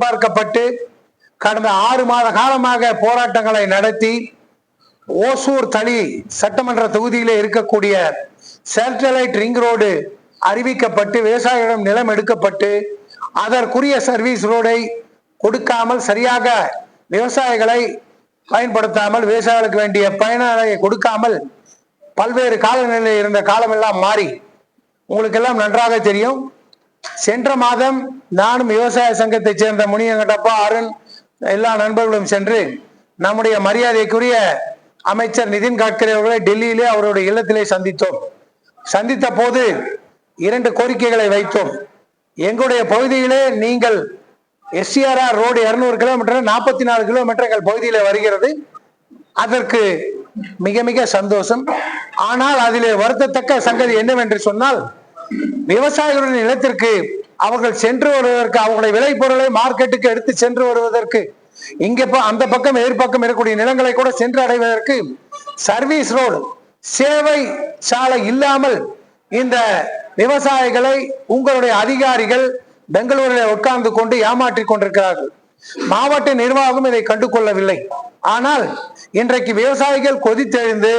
பார்க்கப்பட்டு கடந்த 6 மாத காலமாக போராட்டங்களை நடத்தி ஓசூர் தளி சட்டமன்ற தொகுதியிலே இருக்கக்கூடிய சேட்டலைட் ரிங் ரோடு அறிவிக்கப்பட்டு விவசாயிகளிடம் நிலம் எடுக்கப்பட்டு அதற்குரிய சர்வீஸ் ரோடை கொடுக்காமல், சரியாக விவசாயிகளை பயன்படுத்தாமல், விவசாயிகளுக்கு வேண்டிய பயனாளரை கொடுக்காமல் பல்வேறு காலநிலையில் இருந்த காலமெல்லாம் மாறி உங்களுக்கு எல்லாம் நன்றாக தெரியும். சென்ற மாதம் நானும் விவசாய சங்கத்தை சேர்ந்த முனியங்கட்டப்பா, அருண், எல்லா நண்பர்களும் சென்று நம்முடைய மரியாதைக்குரிய அமைச்சர் நிதின் கட்கரி அவர்களை டெல்லியிலே அவருடைய இல்லத்திலே சந்தித்தோம். சந்தித்த போது 2 கோரிக்கைகளை வைத்தோம். எங்களுடைய பகுதியிலே நீங்கள் SCRR ரோடு 200 கிலோமீட்டர் 44 கிலோமீட்டர் எங்கள் பகுதியிலே வருகிறது. அதற்கு மிக மிக சந்தோஷம். ஆனால் அதிலே வருத்தத்தக்க சங்கதி என்னவென்று சொன்னால், விவசாயிகளுடைய நிலத்திற்கு அவர்கள் சென்று வருவதற்கு, அவங்களுடைய விளை பொருளை மார்க்கெட்டுக்கு எடுத்து சென்று வருவதற்கு, இங்க அந்த பக்கம் எதிர்பக்கம் இருக்கக்கூடிய நிலங்களை கூட சென்று அடைவதற்கு சர்வீஸ் ரோடு, சேவை சாலை இல்லாமல் இந்த விவசாயிகளை உங்களுடைய அதிகாரிகள் பெங்களூரில் உட்கார்ந்து கொண்டு ஏமாற்றிக் கொண்டிருக்கிறார்கள். மாவட்ட நிர்வாகம் இதை கண்டு கொள்ளவில்லை. ஆனால் இன்றைக்கு விவசாயிகள் கொதித்தெழுந்து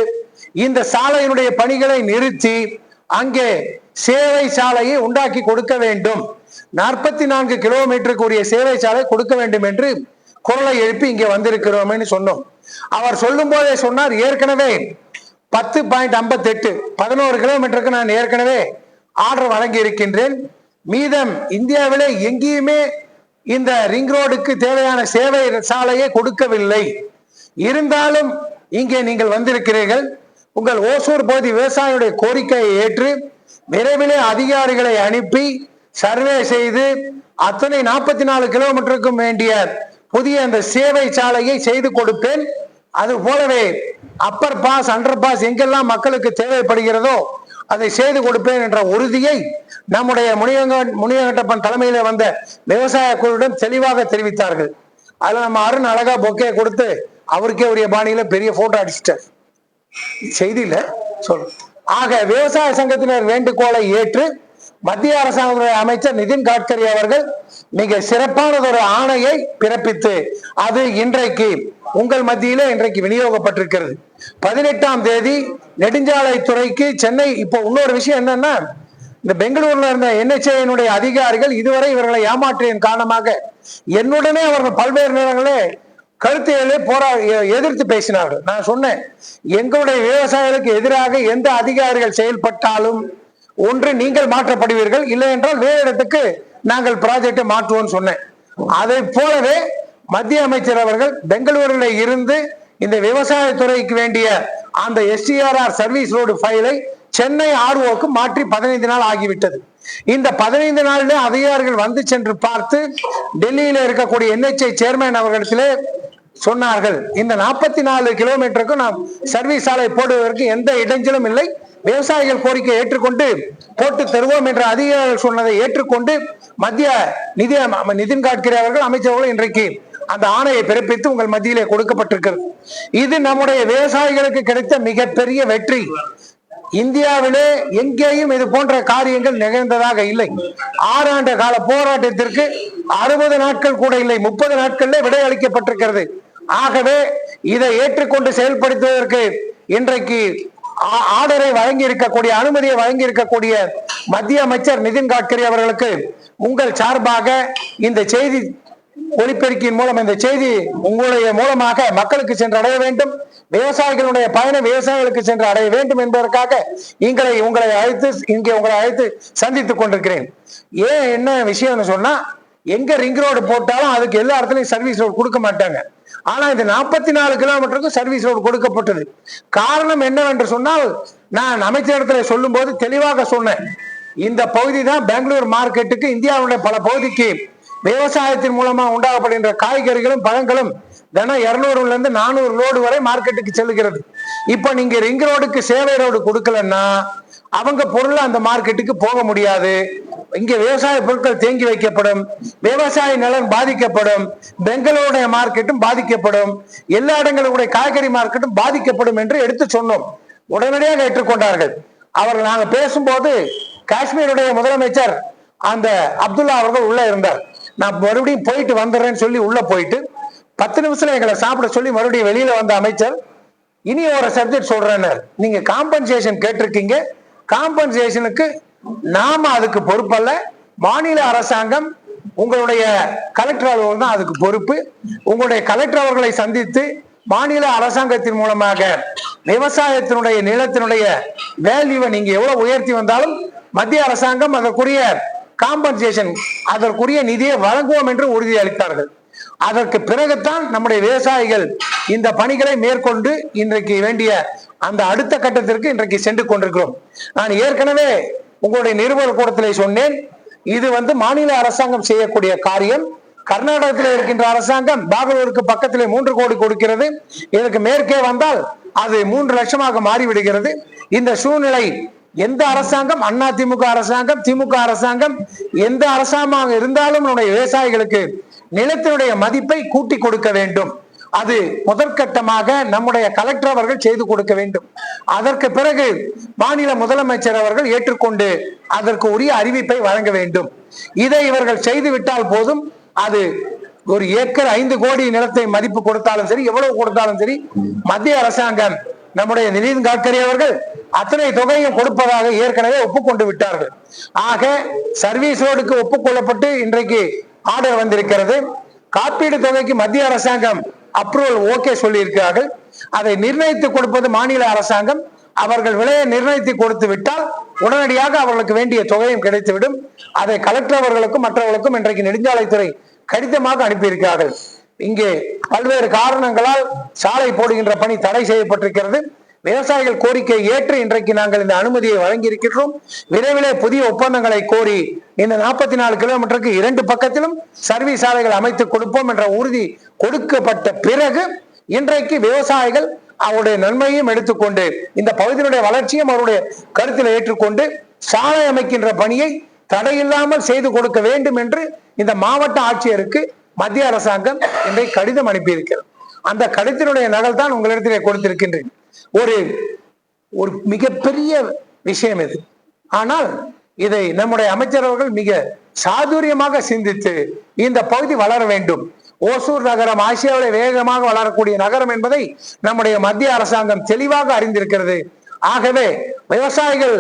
இந்த சாலையினுடைய பணிகளை நிறுத்தி அங்கே சேவை சாலையை உண்டாக்கி கொடுக்க வேண்டும், 44 கிலோமீட்டருக்கு உரிய சேவை சாலை கொடுக்க வேண்டும் என்று குரலை எழுப்பி இங்கே வந்திருக்கிறோம் சொன்னோம். அவர் சொல்லும் போதே சொன்னார், ஏற்கனவே 10.58 11 கிலோமீட்டருக்கு நான் ஏற்கனவே ஆர்டர் வழங்கி இருக்கின்றேன். மீதம் இந்தியாவிலே எங்கேயுமே இந்த ரிங் ரோடுக்கு தேவையான சேவை சாலையை கொடுக்கவில்லை. இருந்தாலும் இங்கே நீங்கள் வந்திருக்கிறீர்கள். உங்கள் ஓசூர் பகுதி விவசாயிகளுடைய கோரிக்கையை ஏற்று விரைவிலே அதிகாரிகளை அனுப்பி சர்வே செய்து அத்தனை 44 கிலோமீட்டருக்கும் வேண்டிய புதிய அந்த சேவை சாலையை செய்து கொடுப்பேன். அது போலவே அப்பர் பாஸ், அண்டர் பாஸ் எங்கெல்லாம் மக்களுக்கு தேவைப்படுகிறதோ அதை செய்து கொடுப்பேன் என்ற உறுதியை நம்முடைய முனியங்கட்டப்பன் தலைமையில வந்த விவசாய குழுவிடம் தெளிவாக தெரிவித்தார்கள். அதுல நம்ம அருண் அழகா பொக்கே கொடுத்து அவருக்கே உரிய பாணியில பெரிய போட்டோ அடிச்சிட்டார். செய்தியில சொல். ஆக விவசாய சங்கத்தினர் வேண்டுகோளை ஏற்று மத்திய அரசாங்க அமைச்சர் நிதின் கட்கரி அவர்கள் மிக சிறப்பானதொரு ஆணையை பிறப்பித்து அது இன்றைக்கு உங்கள் மத்தியிலே இன்றைக்கு விநியோகப்பட்டிருக்கிறது. 18ஆம் தேதி நெடுஞ்சாலைத்துறைக்கு சென்னை. இப்போ இன்னொரு விஷயம் என்னன்னா, இந்த பெங்களூர்ல இருந்த NHAIனுடைய அதிகாரிகள் இதுவரை இவர்களை ஏமாற்றியதன் காரணமாக என்னுடனே அவர்கள் பல்வேறு நேரங்களே கருத்துகளை எதிர்த்து பேசினார்கள். நான் சொன்னேன், எங்களுடைய விவசாயிகளுக்கு எதிராக எந்த அதிகாரிகள் செயல்பட்டாலும் ஒன்று நீங்கள் மாற்றப்படுவீர்கள், இல்லை என்றால் வேறு இடத்துக்கு நாங்கள் ப்ராஜெக்டை மாற்றுவோம் சொன்னேன். அதை போலவே மத்திய அமைச்சர் அவர்கள் பெங்களூரில் இருந்து இந்த விவசாயத்துறைக்கு வேண்டிய அந்த SCRR சர்வீஸ் ரோடு ஃபைலை சென்னை ROக்கு மாற்றி 15 நாள் ஆகிவிட்டது. இந்த 15 நாளிலே அதிகாரிகள் வந்து சென்று பார்த்து டெல்லியில இருக்கக்கூடிய NHAI சேர்மேன் அவர்களிடத்திலே சொன்னார்கள், இந்த 44 கிலோமீட்டருக்கு நாம் சர்வீஸ் சாலை போடுவதற்கு எந்த இடைஞ்சலும் இல்லை, விவசாயிகள் கோரிக்கை ஏற்றுக்கொண்டு போட்டு தருவோம் என்ற அதிகாரிகள் சொன்னதை ஏற்றுக்கொண்டு மத்திய நிதின் கட்கரி அவர்கள் அமைச்சர்கள் இன்றைக்கு அந்த ஆணையை பிறப்பித்து உங்கள் மத்தியிலே கொடுக்கப்பட்டிருக்கிறது. இது நம்முடைய விவசாயிகளுக்கு கிடைத்த மிகப்பெரிய வெற்றி. இந்தியாவிலே எங்கேயும் இது போன்ற காரியங்கள் நிகழ்ந்ததாக இல்லை. 6 ஆண்டு கால போராட்டத்திற்கு 60 நாட்கள் கூட இல்லை, 30 நாட்களிலே விடை அளிக்கப்பட்டிருக்கிறது. ஆகவே இதை ஏற்றுக்கொண்டு செயல்படுத்துவதற்கு இன்றைக்கு ஆர்டரை வழங்கி இருக்கக்கூடிய, அனுமதியை வழங்கி இருக்கக்கூடிய மத்திய அமைச்சர் நிதின் கட்கரி அவர்களுக்கு உங்கள் சார்பாக இந்த செய்தி ஒலிபெருக்கியின் மூலம் இந்த செய்தி உங்களுடைய மூலமாக மக்களுக்கு சென்று அடைய வேண்டும், விவசாயிகளுடைய பயணம் விவசாயிகளுக்கு சென்று அடைய வேண்டும் என்பதற்காக உங்களை அழைத்து சந்தித்துக் கொண்டிருக்கிறேன். ஏன் என்ன விஷயம்னு சொன்னா, எங்க ரிங் ரோடு போட்டாலும் அதுக்கு எல்லா இடத்துலயும் சர்வீஸ் ரோடு கொடுக்க மாட்டாங்க. ஆனா இந்த 44 கிலோமீட்டருக்கு சர்வீஸ் ரோடு கொடுக்கப்பட்டது. காரணம் என்னவென்று சொன்னால், நான் அமைச்சரிடத்துல சொல்லும் போது தெளிவாக சொன்னேன், இந்த பகுதி தான் பெங்களூர் மார்க்கெட்டுக்கு, இந்தியாவுடைய பல பகுதிக்கு விவசாயத்தின் மூலமா உண்டாகப்படுகின்ற காய்கறிகளும் பழங்களும் தினம் 200ல இருந்து 400 லோடு வரை மார்க்கெட்டுக்கு செல்லுகிறது. இப்ப நீங்க ரிங் ரோடுக்கு சேவை ரோடு கொடுக்கலன்னா அவங்க பொருள் அந்த மார்க்கெட்டுக்கு போக முடியாது. இங்க விவசாய பொருட்கள் தேங்கி வைக்கப்படும், விவசாய நிலம் பாதிக்கப்படும், பெங்களூருடைய மார்க்கெட்டும் பாதிக்கப்படும், எல்லா இடங்களுடைய காய்கறி மார்க்கெட்டும் பாதிக்கப்படும் என்று எடுத்து சொன்னோம். உடனடியாக ஏற்றுக்கொண்டார்கள். அவர்கள் நாங்க பேசும்போது காஷ்மீருடைய முதலமைச்சர் அந்த அப்துல்லா அவர்கள் உள்ள இருந்தார். நான் மறுபடியும் போயிட்டு வந்துடுறேன்னு சொல்லி உள்ள போயிட்டு 10 நிமிஷத்துல எங்களை சாப்பிட சொல்லி மறுபடியும் வெளியில வந்த அமைச்சர் இனி ஒரு சப்ஜெக்ட் சொல்றேன்னு. நீங்க காம்பன்சேஷன் கேட்டிருக்கீங்க, காம்பன்சேஷனுக்கு நாம அதுக்கு பொறுப்பல்ல, மாநில அரசாங்கம் உங்களுடைய கலெக்டர் அவர்கள் தான் அதுக்கு பொறுப்பு. உங்களுடைய கலெக்டர் அவர்களை சந்தித்து மாநில அரசாங்கத்தின் மூலமாக விவசாயத்தினுடைய நிலத்தினுடைய வேல்யூவை நீங்க எவ்வளவு உயர்த்தி வந்தாலும் மத்திய அரசாங்கம் அதற்குரிய காம்பன்சேஷன் அதற்குரிய நிதியை வழங்குவோம் என்று உறுதி அளித்தார்கள். அதற்கு பிறகுதான் நம்முடைய விவசாயிகள் இந்த பணிகளை மேற்கொண்டு இன்றைக்கு வேண்டிய அந்த அடுத்த கட்டத்திற்கு இன்றைக்கு சென்று கொண்டிருக்கிறோம். நான் ஏற்கனவே உங்களுடைய நிருபர் கூடத்திலே சொன்னேன், இது மாநில அரசாங்கம் செய்யக்கூடிய காரியம். கர்நாடகத்தில் இருக்கின்ற அரசாங்கம் பெங்களூருக்கு பக்கத்திலே 3 கோடி கொடுக்கிறது. இதற்கு மேற்கே வந்தால் அது 3 லட்சமாக மாறிவிடுகிறது. இந்த சூழ்நிலை எந்த அரசாங்கம், அதிமுக அரசாங்கம், திமுக அரசாங்கம், எந்த அரசாங்கமாக இருந்தாலும் நம்முடைய விவசாயிகளுக்கு நிலத்தினுடைய மதிப்பை கூட்டி கொடுக்க வேண்டும். அது முதற்கட்டமாக நம்முடைய கலெக்டர் அவர்கள் செய்து கொடுக்க வேண்டும். அதற்கு பிறகு மாநில முதலமைச்சர் அவர்கள் ஏற்றுக்கொண்டு அதற்கு உரிய அறிவிப்பை வழங்க வேண்டும். இதை இவர்கள் செய்து விட்டால் போதும். அது ஒரு ஏக்கர் 5 கோடி நிலத்தை மதிப்பு கொடுத்தாலும் சரி, எவ்வளவு கொடுத்தாலும் சரி, மத்திய அரசாங்கம் நம்முடைய நிதின் கட்கரி அவர்கள் அத்தனை தொகையும் கொடுப்பதாக ஏற்கனவே ஒப்புக்கொண்டு விட்டார்கள். ஆக சர்வீஸ் ரோடுக்கு ஒப்புக்கொள்ளப்பட்டு இன்றைக்கு ஆர்டர் வந்திருக்கிறது. காப்பீடு தொகைக்கு மத்திய அரசாங்கம் அப்ரூவல் ஓகே சொல்லி இருக்கிறார்கள். அதை நிர்ணயித்து கொடுப்பது மாநில அரசாங்கம். அவர்கள் விலையை நிர்ணயித்து கொடுத்து விட்டால் உடனடியாக அவர்களுக்கு வேண்டிய தொகையும் கிடைத்துவிடும். அதை கலெக்டர் அவர்களுக்கும் மற்றவர்களுக்கும் இன்றைக்கு நெடுஞ்சாலைத்துறை கடிதமாக அனுப்பியிருக்கிறார்கள். இங்கே பல்வேறு காரணங்களால் சாலை போடுகின்ற பணி தடை செய்யப்பட்டிருக்கிறது. விவசாயிகள் கோரிக்கையை ஏற்று இன்றைக்கு நாங்கள் இந்த அனுமதியை வழங்கி இருக்கின்றோம். விரைவிலே புதிய ஒப்பந்தங்களை கோரி இந்த 44 கிலோமீட்டருக்கு 2 பக்கத்திலும் சர்வீஸ் சாலைகள் அமைத்து கொடுப்போம் என்ற உறுதி கொடுக்கப்பட்ட பிறகு இன்றைக்கு விவசாயிகள் அவருடைய நன்மையும் எடுத்துக்கொண்டு இந்த பகுதியினுடைய வளர்ச்சியும் அவருடைய கருத்தில் ஏற்றுக்கொண்டு சாலை அமைக்கின்ற பணியை தடையில்லாமல் செய்து கொடுக்க வேண்டும் என்று இந்த மாவட்ட ஆட்சியருக்கு மத்திய அரசாங்கம் இன்றைக்கு கடிதம் அனுப்பியிருக்கிறது. அந்த கடிதத்தினுடைய நகல் தான் உங்களிடத்திலே கொடுத்திருக்கின்றேன். ஒரு மிகப்பெரிய விஷயம் இது. ஆனால் இதை நம்முடைய அமைச்சர் அவர்கள் மிக சாதுரியமாக சிந்தித்து இந்த பகுதி வளர வேண்டும். ஓசூர் நகரம் ஆசியாவிலே வேகமாக வளரக்கூடிய நகரம் என்பதை நம்முடைய மத்திய அரசாங்கம் தெளிவாக அறிந்திருக்கிறது. ஆகவே விவசாயிகள்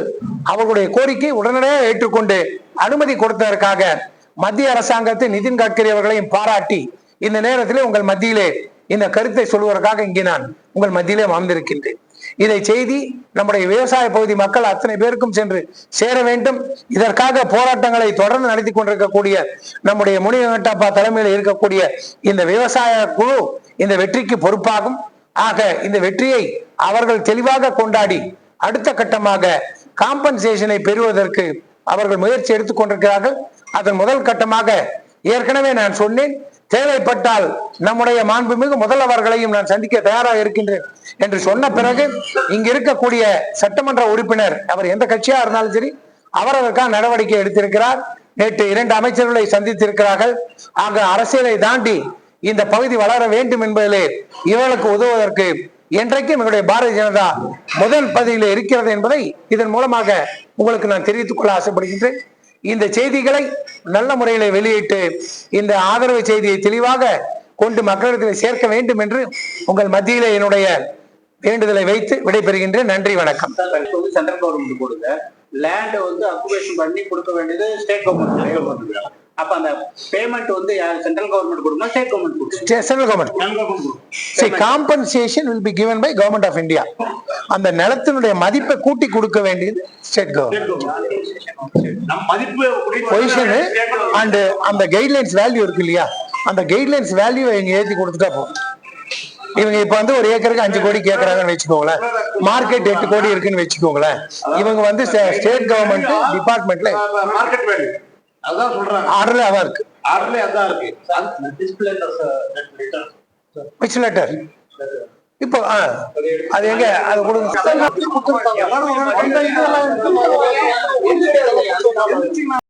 அவர்களுடைய கோரிக்கை உடனடியாக ஏற்றுக்கொண்டு அனுமதி கொடுத்ததற்காக மத்திய அரசாங்கத்தை நிதின் கட்கரி அவர்களையும் பாராட்டி இந்த நேரத்திலே உங்கள் மத்தியிலே இந்த கருத்தை சொல்வதற்காக இங்கே நான் உங்கள் மத்தியிலே அமர்ந்திருக்கின்றேன். இதை செய்தி நம்முடைய விவசாய பகுதி மக்கள் அத்தனை பேருக்கும் சென்று சேர வேண்டும். இதற்காக போராட்டங்களை தொடர்ந்து நடத்தி கொண்டிருக்கக்கூடிய நம்முடைய முனிவெங்கட்டப்பா தலைமையில் இருக்கக்கூடிய இந்த விவசாய குழு இந்த வெற்றிக்கு பொறுப்பாகும். ஆக இந்த வெற்றியை அவர்கள் தெளிவாக கொண்டாடி அடுத்த கட்டமாக காம்பன்சேஷனை பெறுவதற்கு அவர்கள் முயற்சி எடுத்துக் கொண்டிருக்கிறார்கள். அதன் முதல் கட்டமாக ஏற்கனவே நான் சொன்னேன், தேவைப்பட்டால் நம்முடைய மாண்புமிகு முதல்வர்களையும் நான் சந்திக்க தயாராக இருக்கின்றேன் என்று சொன்ன பிறகு இங்க இருக்கக்கூடிய சட்டமன்ற உறுப்பினர் அவர் எந்த கட்சியா இருந்தாலும் சரி அவர் அதற்கான நடவடிக்கை எடுத்திருக்கிறார். நேற்று 2 அமைச்சர்களை சந்தித்திருக்கிறார்கள். ஆக அரசியலை தாண்டி இந்த பகுதி வளர வேண்டும் என்பதிலே இவர்களுக்கு உதவுவதற்கு என்றைக்கும் எங்களுடைய பாரதிய ஜனதா முதல் பதவியில் இருக்கிறது என்பதை இதன் மூலமாக உங்களுக்கு நான் தெரிவித்துக் கொள்ள ஆசைப்படுகின்றேன். இந்த செய்திகளை நல்ல முறையில வெளியிட்டு இந்த ஆதரவு செய்தியை தெளிவாக கொண்டு மக்களிடத்தில் சேர்க்க வேண்டும் என்று உங்கள் மத்தியிலே என்னுடைய வேண்டுதலை வைத்து விடைபெறுகின்றேன். நன்றி, வணக்கம். சென்ட்ரல் கவர்மெண்ட் கொடுங்க, லேண்ட் அக்குபேஷன் பண்ணி கொடுக்க வேண்டியது ஸ்டேட் கவர்மெண்ட். அப்ப அந்த பேமெண்ட் சென்ட்ரல் கவர்மெண்ட் கொடுக்கணும், ஸ்டேட் கவர்மெண்ட் கொடுக்கணும். Central government. See, compensation will be given by government of India. அந்த நிலத்தினுடைய மதிப்பை கூட்டி கொடுக்க வேண்டியது ஸ்டேட் கவர்மெண்ட். பொசிஷன் அண்ட் அந்த கைட்லைன்ஸ் வேல்யூ இருக்கு இல்லையா, அந்த கைட்லைன்ஸ் வேல்யூ இங்க ஏத்தி கொடுத்துட்டா போதும். இவங்க இப்ப ஒரு ஏக்கருக்கு 5 கோடி கேட்கறாங்கன்னு வச்சுக்கோங்களேன், மார்க்கெட் 8 கோடி இருக்குன்னு வச்சுக்கோங்களேன். இவங்க ஸ்டேட் கவர்மெண்ட் டிபார்ட்மெண்ட்ல மார்க்கெட் வேல்யூ அதான் சொல்றாங்க. ஆர்டர்ல அதான் இருக்கு. ஆர்டர்ல அதான் இருக்கு. which letter? இப்போ அது எங்க அது கொடுங்க.